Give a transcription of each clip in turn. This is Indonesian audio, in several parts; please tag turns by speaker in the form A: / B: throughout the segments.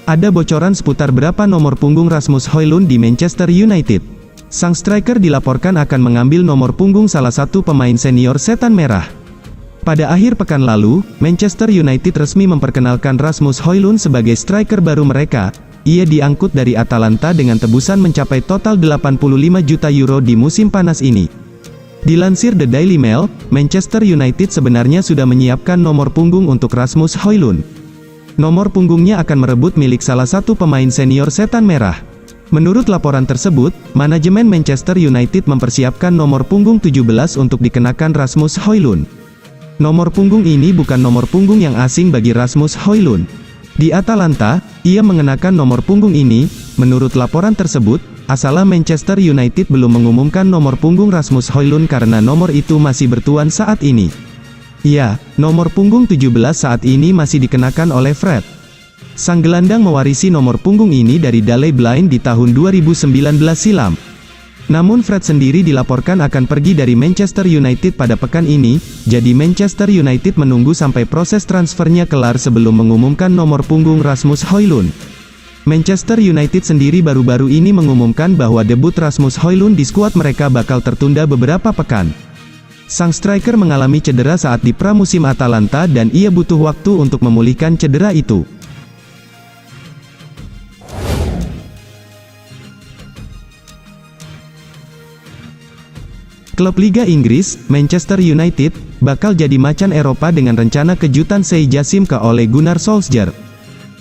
A: Ada bocoran seputar berapa nomor punggung Rasmus Højlund di Manchester United. Sang striker dilaporkan akan mengambil nomor punggung salah satu pemain senior Setan Merah. Pada akhir pekan lalu, Manchester United resmi memperkenalkan Rasmus Højlund sebagai striker baru mereka. Ia diangkut dari Atalanta dengan tebusan mencapai total 85 juta euro di musim panas ini. Dilansir The Daily Mail, Manchester United sebenarnya sudah menyiapkan nomor punggung untuk Rasmus Højlund. Nomor punggungnya akan merebut milik salah satu pemain senior Setan Merah. Menurut laporan tersebut, manajemen Manchester United mempersiapkan nomor punggung 17 untuk dikenakan Rasmus Højlund. Nomor punggung ini bukan nomor punggung yang asing bagi Rasmus Højlund. Di Atalanta, ia mengenakan nomor punggung ini. Menurut laporan tersebut, asalnya Manchester United belum mengumumkan nomor punggung Rasmus Højlund karena nomor itu masih bertuan saat ini. Ya, nomor punggung 17 saat ini masih dikenakan oleh Fred. Sang gelandang mewarisi nomor punggung ini dari Daley Blind di tahun 2019 silam. Namun Fred sendiri dilaporkan akan pergi dari Manchester United pada pekan ini, jadi Manchester United menunggu sampai proses transfernya kelar sebelum mengumumkan nomor punggung Rasmus Højlund. Manchester United sendiri baru-baru ini mengumumkan bahwa debut Rasmus Højlund di skuad mereka bakal tertunda beberapa pekan. Sang striker mengalami cedera saat di pramusim Atalanta dan ia butuh waktu untuk memulihkan cedera itu. Klub Liga Inggris, Manchester United, bakal jadi macan Eropa dengan rencana kejutan Sheikh Jassim ke Ole Gunnar Solskjaer.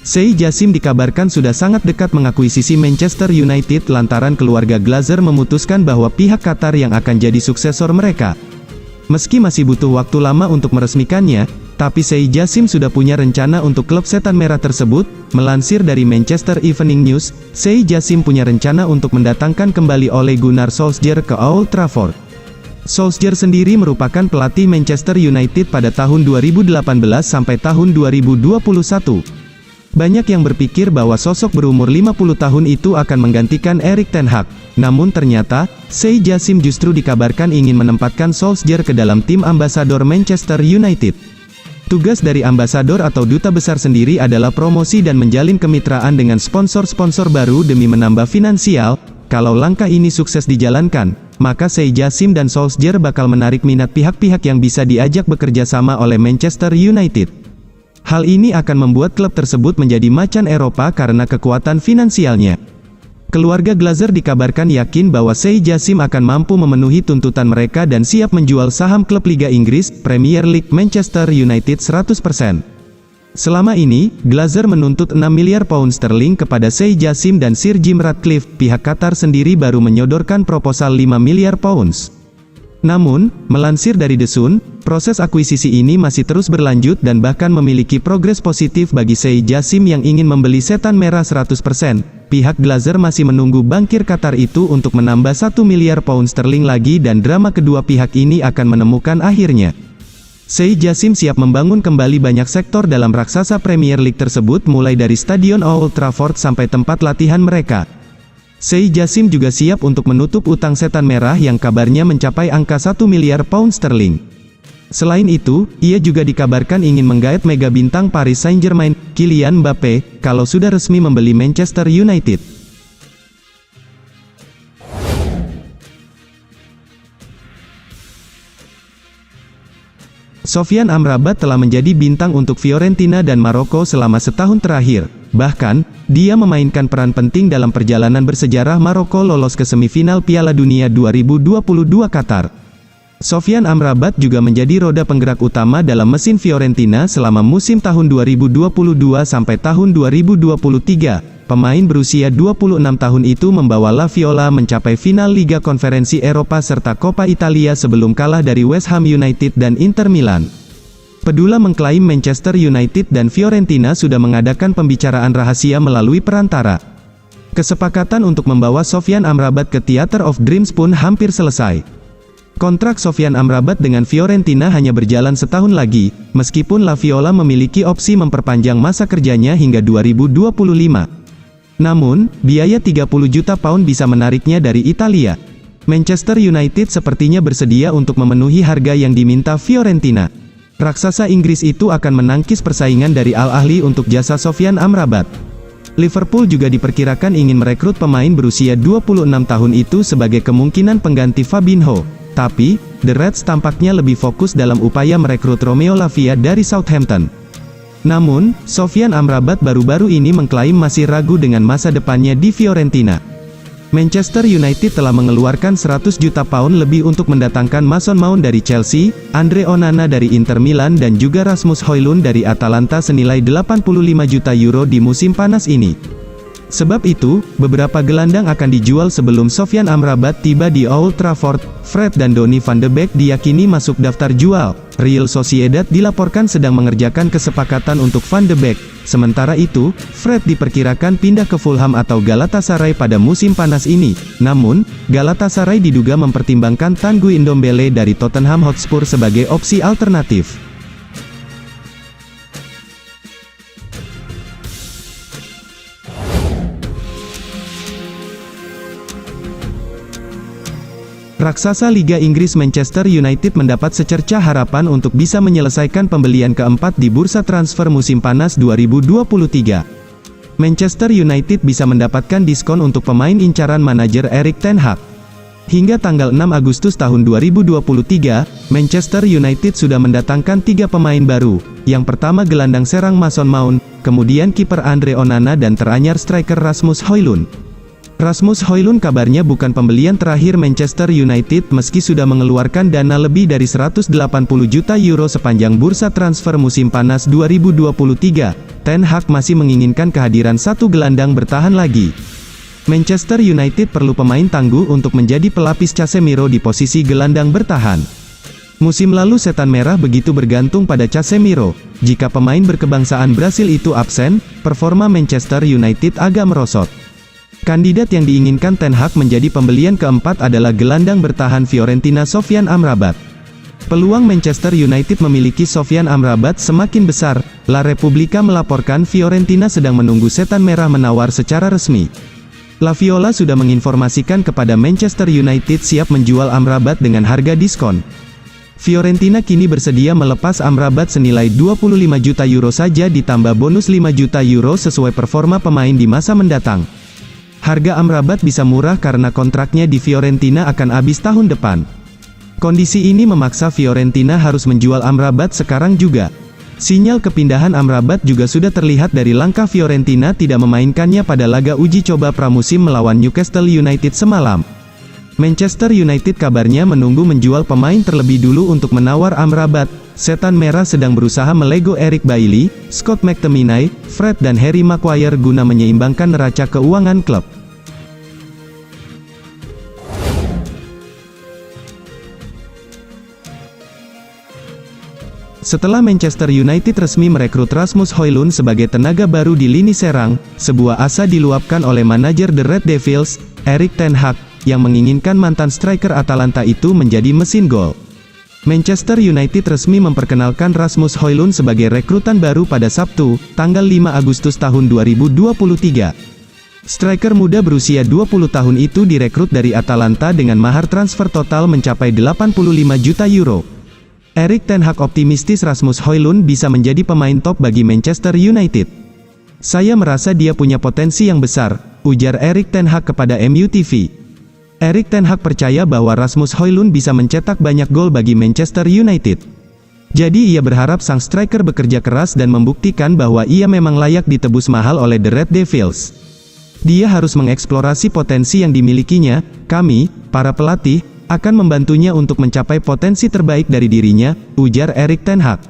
A: Sheikh Jassim dikabarkan sudah sangat dekat mengakuisisi Manchester United lantaran keluarga Glazer memutuskan bahwa pihak Qatar yang akan jadi suksesor mereka. Meski masih butuh waktu lama untuk meresmikannya, tapi Sheikh Jassim sudah punya rencana untuk klub Setan Merah tersebut. Melansir dari Manchester Evening News, Sheikh Jassim punya rencana untuk mendatangkan kembali Ole Gunnar Solskjaer ke Old Trafford. Solskjaer sendiri merupakan pelatih Manchester United pada tahun 2018 sampai tahun 2021. Banyak yang berpikir bahwa sosok berumur 50 tahun itu akan menggantikan Erik ten Hag. Namun ternyata, Sheikh Jassim justru dikabarkan ingin menempatkan Solskjaer ke dalam tim ambasador Manchester United. Tugas dari ambasador atau duta besar sendiri adalah promosi dan menjalin kemitraan dengan sponsor-sponsor baru demi menambah finansial. Kalau langkah ini sukses dijalankan, maka Sheikh Jassim dan Solskjaer bakal menarik minat pihak-pihak yang bisa diajak bekerja sama oleh Manchester United. Hal ini akan membuat klub tersebut menjadi macan Eropa karena kekuatan finansialnya. Keluarga Glazer dikabarkan yakin bahwa Sheikh Jassim akan mampu memenuhi tuntutan mereka dan siap menjual saham klub Liga Inggris, Premier League Manchester United 100%. Selama ini, Glazer menuntut 6 miliar pound sterling kepada Sheikh Jassim dan Sir Jim Ratcliffe. Pihak Qatar sendiri baru menyodorkan proposal 5 miliar pounds. Namun, melansir dari The Sun, proses akuisisi ini masih terus berlanjut dan bahkan memiliki progres positif bagi Sheikh Jassim yang ingin membeli Setan Merah 100%. Pihak Glazer masih menunggu bankir Qatar itu untuk menambah 1 miliar pound sterling lagi dan drama kedua pihak ini akan menemukan akhirnya. Sheikh Jassim siap membangun kembali banyak sektor dalam raksasa Premier League tersebut mulai dari Stadion Old Trafford sampai tempat latihan mereka. Sheikh Jassim juga siap untuk menutup utang Setan Merah yang kabarnya mencapai angka 1 miliar pound sterling. Selain itu, ia juga dikabarkan ingin menggait mega bintang Paris Saint-Germain, Kylian Mbappe, kalau sudah resmi membeli Manchester United. Sofyan Amrabat telah menjadi bintang untuk Fiorentina dan Maroko selama setahun terakhir. Bahkan, dia memainkan peran penting dalam perjalanan bersejarah Maroko lolos ke semifinal Piala Dunia 2022 Qatar. Sofyan Amrabat juga menjadi roda penggerak utama dalam mesin Fiorentina selama musim tahun 2022 sampai tahun 2023. Pemain berusia 26 tahun itu membawa La Viola mencapai final Liga Konferensi Eropa serta Coppa Italia sebelum kalah dari West Ham United dan Inter Milan. Pedula mengklaim Manchester United dan Fiorentina sudah mengadakan pembicaraan rahasia melalui perantara. Kesepakatan untuk membawa Sofyan Amrabat ke Theatre of Dreams pun hampir selesai. Kontrak Sofyan Amrabat dengan Fiorentina hanya berjalan setahun lagi, meskipun La Viola memiliki opsi memperpanjang masa kerjanya hingga 2025. Namun, biaya 30 juta pound bisa menariknya dari Italia. Manchester United sepertinya bersedia untuk memenuhi harga yang diminta Fiorentina. Raksasa Inggris itu akan menangkis persaingan dari Al Ahly untuk jasa Sofyan Amrabat. Liverpool juga diperkirakan ingin merekrut pemain berusia 26 tahun itu sebagai kemungkinan pengganti Fabinho. Tapi, The Reds tampaknya lebih fokus dalam upaya merekrut Romeo Lavia dari Southampton. Namun, Sofyan Amrabat baru-baru ini mengklaim masih ragu dengan masa depannya di Fiorentina. Manchester United telah mengeluarkan 100 juta pound lebih untuk mendatangkan Mason Mount dari Chelsea, Andre Onana dari Inter Milan dan juga Rasmus Højlund dari Atalanta senilai 85 juta euro di musim panas ini. Sebab itu, beberapa gelandang akan dijual sebelum Sofyan Amrabat tiba di Old Trafford. Fred dan Donny van de Beek diyakini masuk daftar jual. Real Sociedad dilaporkan sedang mengerjakan kesepakatan untuk Van de Beek. Sementara itu, Fred diperkirakan pindah ke Fulham atau Galatasaray pada musim panas ini. Namun, Galatasaray diduga mempertimbangkan Tanguy Ndombele dari Tottenham Hotspur sebagai opsi alternatif. Raksasa Liga Inggris Manchester United mendapat secercah harapan untuk bisa menyelesaikan pembelian keempat di bursa transfer musim panas 2023. Manchester United bisa mendapatkan diskon untuk pemain incaran manajer Erik ten Hag. Hingga tanggal 6 Agustus tahun 2023, Manchester United sudah mendatangkan 3 pemain baru. Yang pertama gelandang serang Mason Mount, kemudian kiper Andre Onana dan teranyar striker Rasmus Højlund. Rasmus Højlund kabarnya bukan pembelian terakhir Manchester United meski sudah mengeluarkan dana lebih dari 180 juta euro sepanjang bursa transfer musim panas 2023. Ten Hag masih menginginkan kehadiran satu gelandang bertahan lagi. Manchester United perlu pemain tangguh untuk menjadi pelapis Casemiro di posisi gelandang bertahan. Musim lalu setan merah begitu bergantung pada Casemiro. Jika pemain berkebangsaan Brasil itu absen, performa Manchester United agak merosot. Kandidat yang diinginkan Ten Hag menjadi pembelian keempat adalah gelandang bertahan Fiorentina Sofyan Amrabat. Peluang Manchester United memiliki Sofyan Amrabat semakin besar. La Repubblica melaporkan Fiorentina sedang menunggu setan merah menawar secara resmi. La Viola sudah menginformasikan kepada Manchester United siap menjual Amrabat dengan harga diskon. Fiorentina kini bersedia melepas Amrabat senilai 25 juta euro saja ditambah bonus 5 juta euro sesuai performa pemain di masa mendatang. Harga Amrabat bisa murah karena kontraknya di Fiorentina akan habis tahun depan. Kondisi ini memaksa Fiorentina harus menjual Amrabat sekarang juga. Sinyal kepindahan Amrabat juga sudah terlihat dari langkah Fiorentina tidak memainkannya pada laga uji coba pramusim melawan Newcastle United semalam. Manchester United kabarnya menunggu menjual pemain terlebih dulu untuk menawar Amrabat. Setan merah sedang berusaha melego Eric Bailly, Scott McTominay, Fred dan Harry Maguire guna menyeimbangkan neraca keuangan klub. Setelah Manchester United resmi merekrut Rasmus Højlund sebagai tenaga baru di lini serang, sebuah asa diluapkan oleh manajer The Red Devils, Erik ten Hag, yang menginginkan mantan striker Atalanta itu menjadi mesin gol. Manchester United resmi memperkenalkan Rasmus Højlund sebagai rekrutan baru pada Sabtu, tanggal 5 Agustus tahun 2023. Striker muda berusia 20 tahun itu direkrut dari Atalanta dengan mahar transfer total mencapai 85 juta euro. Erik ten Hag optimistis Rasmus Højlund bisa menjadi pemain top bagi Manchester United. "Saya merasa dia punya potensi yang besar," ujar Erik ten Hag kepada MU TV. Erik ten Hag percaya bahwa Rasmus Højlund bisa mencetak banyak gol bagi Manchester United. Jadi ia berharap sang striker bekerja keras dan membuktikan bahwa ia memang layak ditebus mahal oleh The Red Devils. Dia harus mengeksplorasi potensi yang dimilikinya. Kami, para pelatih, akan membantunya untuk mencapai potensi terbaik dari dirinya, ujar Erik ten Hag.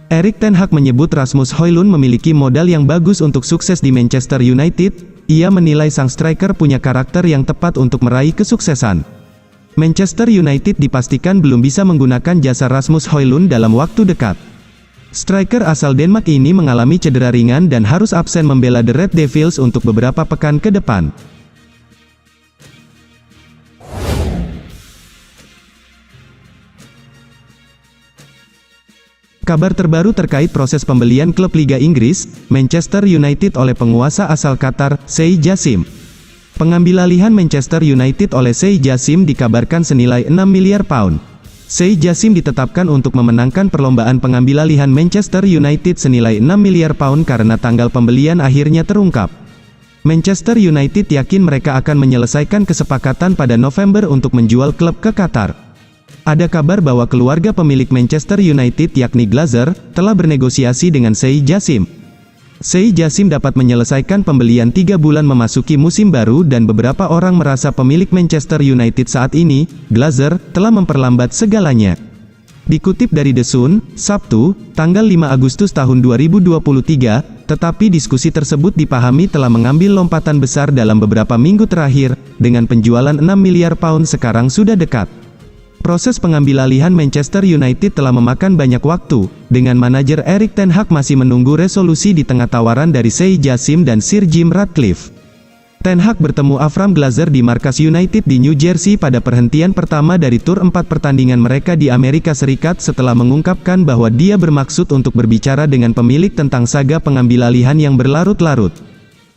A: Erik ten Hag menyebut Rasmus Højlund memiliki modal yang bagus untuk sukses di Manchester United. Ia menilai sang striker punya karakter yang tepat untuk meraih kesuksesan. Manchester United dipastikan belum bisa menggunakan jasa Rasmus Højlund dalam waktu dekat. Striker asal Denmark ini mengalami cedera ringan dan harus absen membela The Red Devils untuk beberapa pekan ke depan. Kabar terbaru terkait proses pembelian klub Liga Inggris, Manchester United oleh penguasa asal Qatar, Sheikh Jassim. Pengambilalihan Manchester United oleh Sheikh Jassim dikabarkan senilai 6 miliar pound. Sheikh Jassim ditetapkan untuk memenangkan perlombaan pengambilalihan Manchester United senilai 6 miliar pound karena tanggal pembelian akhirnya terungkap. Manchester United yakin mereka akan menyelesaikan kesepakatan pada November untuk menjual klub ke Qatar. Ada kabar bahwa keluarga pemilik Manchester United yakni Glazer, telah bernegosiasi dengan Sheikh Jassim. Sheikh Jassim dapat menyelesaikan pembelian 3 bulan memasuki musim baru dan beberapa orang merasa pemilik Manchester United saat ini, Glazer, telah memperlambat segalanya. Dikutip dari The Sun, Sabtu, tanggal 5 Agustus tahun 2023, tetapi diskusi tersebut dipahami telah mengambil lompatan besar dalam beberapa minggu terakhir, dengan penjualan 6 miliar pound sekarang sudah dekat. Proses pengambilalihan Manchester United telah memakan banyak waktu, dengan manajer Erik ten Hag masih menunggu resolusi di tengah tawaran dari Sheikh Jassim dan Sir Jim Ratcliffe. Ten Hag bertemu Avram Glazer di markas United di New Jersey pada perhentian pertama dari tur 4 pertandingan mereka di Amerika Serikat setelah mengungkapkan bahwa dia bermaksud untuk berbicara dengan pemilik tentang saga pengambilalihan yang berlarut-larut.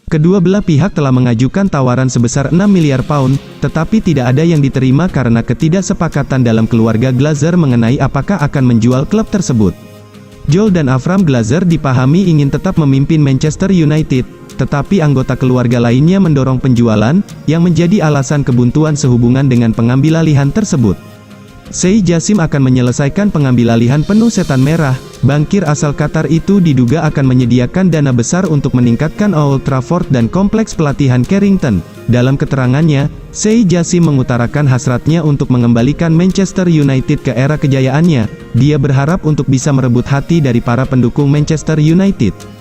A: Kedua belah pihak telah mengajukan tawaran sebesar 6 miliar pound, tetapi tidak ada yang diterima karena ketidaksepakatan dalam keluarga Glazer mengenai apakah akan menjual klub tersebut. Joel dan Avram Glazer dipahami ingin tetap memimpin Manchester United, tetapi anggota keluarga lainnya mendorong penjualan, yang menjadi alasan kebuntuan sehubungan dengan pengambilalihan tersebut. Sheikh Jassim akan menyelesaikan pengambilalihan penuh setan merah. Bankir asal Qatar itu diduga akan menyediakan dana besar untuk meningkatkan Old Trafford dan kompleks pelatihan Carrington. Dalam keterangannya, Sheikh Jassim mengutarakan hasratnya untuk mengembalikan Manchester United ke era kejayaannya. Dia berharap untuk bisa merebut hati dari para pendukung Manchester United.